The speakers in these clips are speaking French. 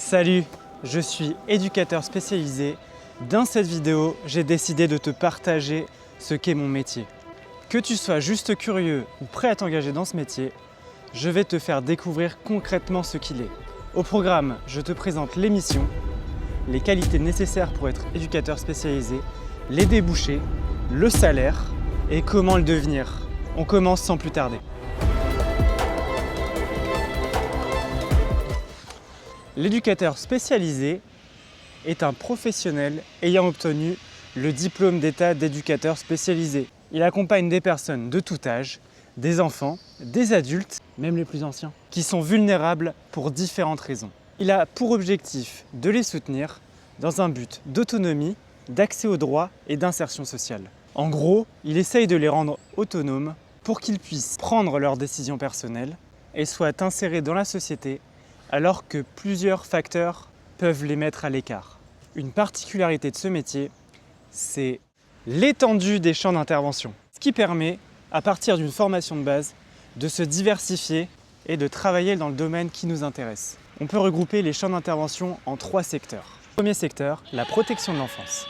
Salut, je suis éducateur spécialisé. Dans cette vidéo, j'ai décidé de te partager ce qu'est mon métier. Que tu sois juste curieux ou prêt à t'engager dans ce métier, je vais te faire découvrir concrètement ce qu'il est. Au programme, je te présente les missions, les qualités nécessaires pour être éducateur spécialisé, les débouchés, le salaire et comment le devenir. On commence sans plus tarder. L'éducateur spécialisé est un professionnel ayant obtenu le diplôme d'état d'éducateur spécialisé. Il accompagne des personnes de tout âge, des enfants, des adultes, même les plus anciens, qui sont vulnérables pour différentes raisons. Il a pour objectif de les soutenir dans un but d'autonomie, d'accès aux droits et d'insertion sociale. En gros, il essaye de les rendre autonomes pour qu'ils puissent prendre leurs décisions personnelles et soient insérés dans la société alors que plusieurs facteurs peuvent les mettre à l'écart. Une particularité de ce métier, c'est l'étendue des champs d'intervention, ce qui permet, à partir d'une formation de base, de se diversifier et de travailler dans le domaine qui nous intéresse. On peut regrouper les champs d'intervention en 3 secteurs. Premier secteur, la protection de l'enfance.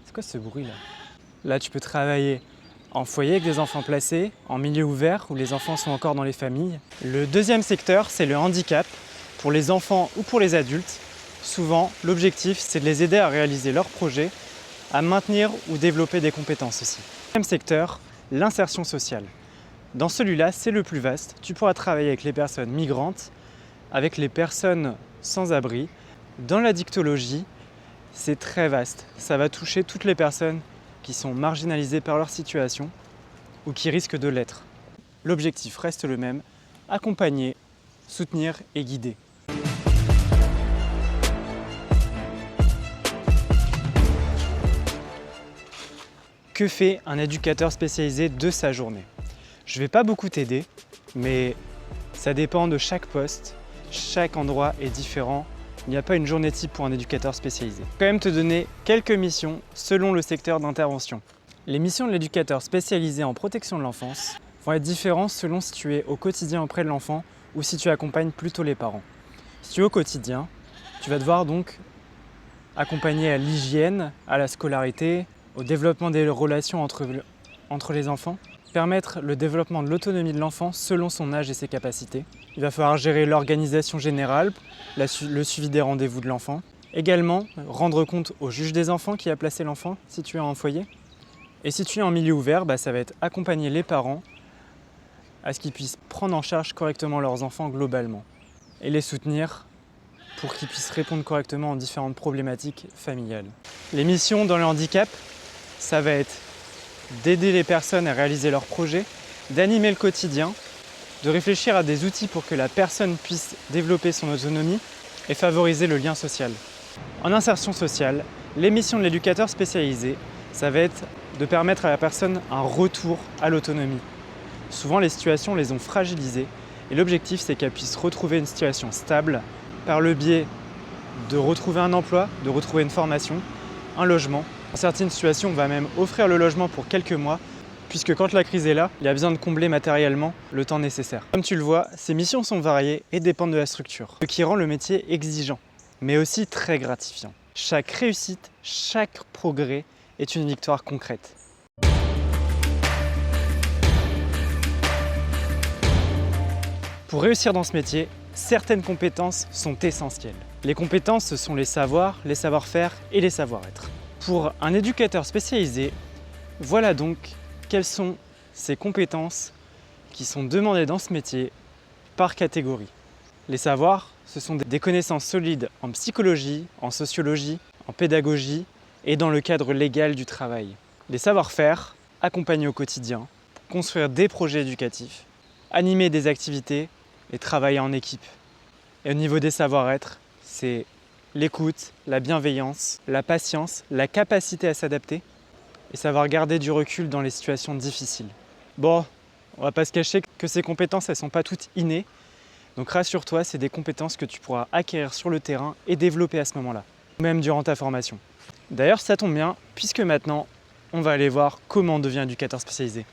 C'est quoi ce bruit là? Là, tu peux travailler en foyer avec des enfants placés, en milieu ouvert où les enfants sont encore dans les familles. Le deuxième secteur, c'est le handicap. Pour les enfants ou pour les adultes, souvent, l'objectif, c'est de les aider à réaliser leurs projets, à maintenir ou développer des compétences aussi. Deuxième secteur, l'insertion sociale. Dans celui-là, c'est le plus vaste. Tu pourras travailler avec les personnes migrantes, avec les personnes sans abri. Dans la dictologie, c'est très vaste. Ça va toucher toutes les personnes qui sont marginalisées par leur situation ou qui risquent de l'être. L'objectif reste le même, accompagner, soutenir et guider. Que fait un éducateur spécialisé de sa journée? Je ne vais pas beaucoup t'aider, mais ça dépend de chaque poste. Chaque endroit est différent. Il n'y a pas une journée type pour un éducateur spécialisé. Je vais quand même te donner quelques missions selon le secteur d'intervention. Les missions de l'éducateur spécialisé en protection de l'enfance vont être différentes selon si tu es au quotidien auprès de l'enfant ou si tu accompagnes plutôt les parents. Si tu es au quotidien, tu vas devoir donc accompagner à l'hygiène, à la scolarité, au développement des relations entre les enfants, permettre le développement de l'autonomie de l'enfant selon son âge et ses capacités. Il va falloir gérer l'organisation générale, le suivi des rendez-vous de l'enfant. Également, rendre compte au juge des enfants qui a placé l'enfant si tu es en foyer. Et si tu es en milieu ouvert, ça va être accompagner les parents à ce qu'ils puissent prendre en charge correctement leurs enfants globalement et les soutenir pour qu'ils puissent répondre correctement aux différentes problématiques familiales. Les missions dans le handicap, ça va être d'aider les personnes à réaliser leurs projets, d'animer le quotidien, de réfléchir à des outils pour que la personne puisse développer son autonomie et favoriser le lien social. En insertion sociale, les missions de l'éducateur spécialisé, ça va être de permettre à la personne un retour à l'autonomie. Souvent, les situations les ont fragilisées et l'objectif, c'est qu'elle puisse retrouver une situation stable par le biais de retrouver un emploi, de retrouver une formation, un logement. Dans certaines situations, on va même offrir le logement pour quelques mois, puisque quand la crise est là, il y a besoin de combler matériellement le temps nécessaire. Comme tu le vois, ces missions sont variées et dépendent de la structure, ce qui rend le métier exigeant, mais aussi très gratifiant. Chaque réussite, chaque progrès est une victoire concrète. Pour réussir dans ce métier, certaines compétences sont essentielles. Les compétences, ce sont les savoirs, les savoir-faire et les savoir-être. Pour un éducateur spécialisé, voilà donc quelles sont ces compétences qui sont demandées dans ce métier par catégorie. Les savoirs, ce sont des connaissances solides en psychologie, en sociologie, en pédagogie et dans le cadre légal du travail. Les savoir-faire, accompagner au quotidien, construire des projets éducatifs, animer des activités et travailler en équipe. Et au niveau des savoir-être, c'est l'écoute, la bienveillance, la patience, la capacité à s'adapter et savoir garder du recul dans les situations difficiles. Bon, on va pas se cacher que ces compétences, elles sont pas toutes innées. Donc rassure-toi, c'est des compétences que tu pourras acquérir sur le terrain et développer à ce moment-là, même durant ta formation. D'ailleurs, ça tombe bien, puisque maintenant, on va aller voir comment on devient éducateur spécialisé.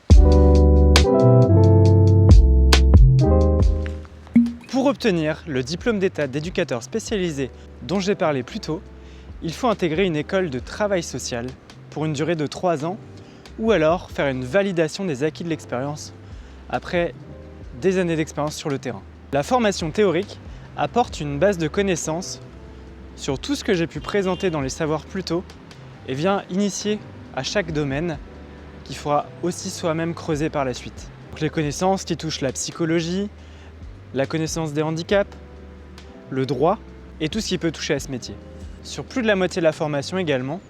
Pour obtenir le diplôme d'état d'éducateur spécialisé dont j'ai parlé plus tôt, il faut intégrer une école de travail social pour une durée de 3 ans ou alors faire une validation des acquis de l'expérience après des années d'expérience sur le terrain. La formation théorique apporte une base de connaissances sur tout ce que j'ai pu présenter dans les savoirs plus tôt et vient initier à chaque domaine qu'il faudra aussi soi-même creuser par la suite. Donc les connaissances qui touchent la psychologie, la connaissance des handicaps, le droit et tout ce qui peut toucher à ce métier. Sur plus de la moitié de la formation également,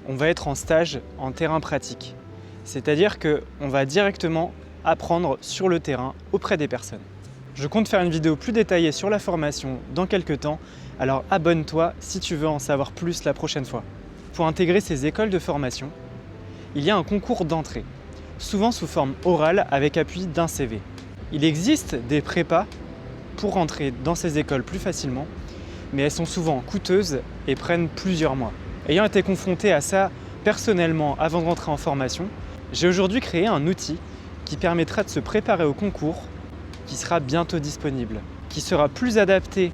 on va être en stage en terrain pratique. C'est-à-dire qu'on va directement apprendre sur le terrain auprès des personnes. Je compte faire une vidéo plus détaillée sur la formation dans quelques temps, alors abonne-toi si tu veux en savoir plus la prochaine fois. Pour intégrer ces écoles de formation, il y a un concours d'entrée, souvent sous forme orale avec appui d'un CV. Il existe des prépas pour rentrer dans ces écoles plus facilement, mais elles sont souvent coûteuses et prennent plusieurs mois. Ayant été confronté à ça personnellement avant de rentrer en formation, j'ai aujourd'hui créé un outil qui permettra de se préparer au concours, qui sera bientôt disponible, qui sera plus adapté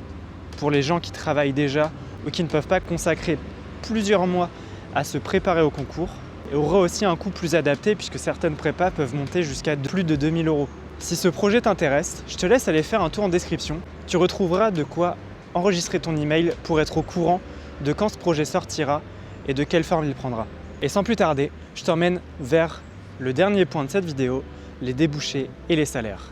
pour les gens qui travaillent déjà ou qui ne peuvent pas consacrer plusieurs mois à se préparer au concours, et aura aussi un coût plus adapté puisque certaines prépas peuvent monter jusqu'à plus de 2000 €. Si ce projet t'intéresse, je te laisse aller faire un tour en description. Tu retrouveras de quoi enregistrer ton email pour être au courant de quand ce projet sortira et de quelle forme il prendra. Et sans plus tarder, je t'emmène vers le dernier point de cette vidéo, les débouchés et les salaires.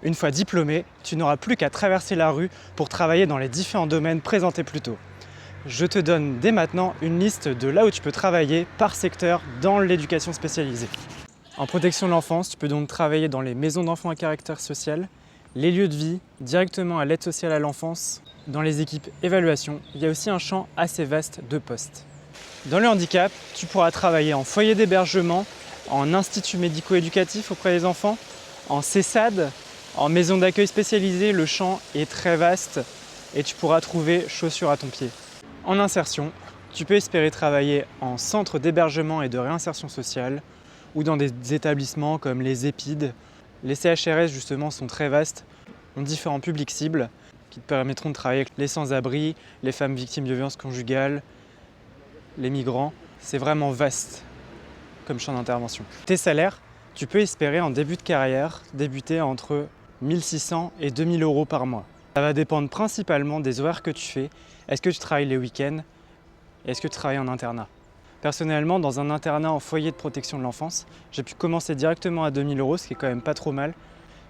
Une fois diplômé, tu n'auras plus qu'à traverser la rue pour travailler dans les différents domaines présentés plus tôt. Je te donne dès maintenant une liste de là où tu peux travailler par secteur dans l'éducation spécialisée. En protection de l'enfance, tu peux donc travailler dans les maisons d'enfants à caractère social, les lieux de vie, directement à l'aide sociale à l'enfance, dans les équipes évaluation. Il y a aussi un champ assez vaste de postes. Dans le handicap, tu pourras travailler en foyer d'hébergement, en institut médico-éducatif auprès des enfants, en CESAD, en maison d'accueil spécialisée. Le champ est très vaste et tu pourras trouver chaussures à ton pied. En insertion, tu peux espérer travailler en centre d'hébergement et de réinsertion sociale ou dans des établissements comme les EHPID. Les CHRS justement sont très vastes, ont différents publics cibles qui te permettront de travailler avec les sans-abri, les femmes victimes de violences conjugales, les migrants. C'est vraiment vaste comme champ d'intervention. Tes salaires, tu peux espérer en début de carrière débuter entre 1600 et 2000 € par mois. Ça va dépendre principalement des horaires que tu fais. Est-ce que tu travailles les week-ends? Est-ce que tu travailles en internat? Personnellement, dans un internat en foyer de protection de l'enfance, j'ai pu commencer directement à 2000 €, ce qui est quand même pas trop mal,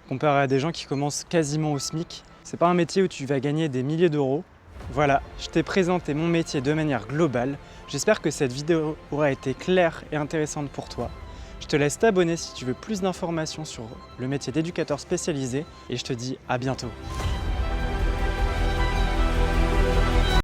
comparé à des gens qui commencent quasiment au SMIC. C'est pas un métier où tu vas gagner des milliers d'euros. Voilà, je t'ai présenté mon métier de manière globale. J'espère que cette vidéo aura été claire et intéressante pour toi. Je te laisse t'abonner si tu veux plus d'informations sur le métier d'éducateur spécialisé et je te dis à bientôt.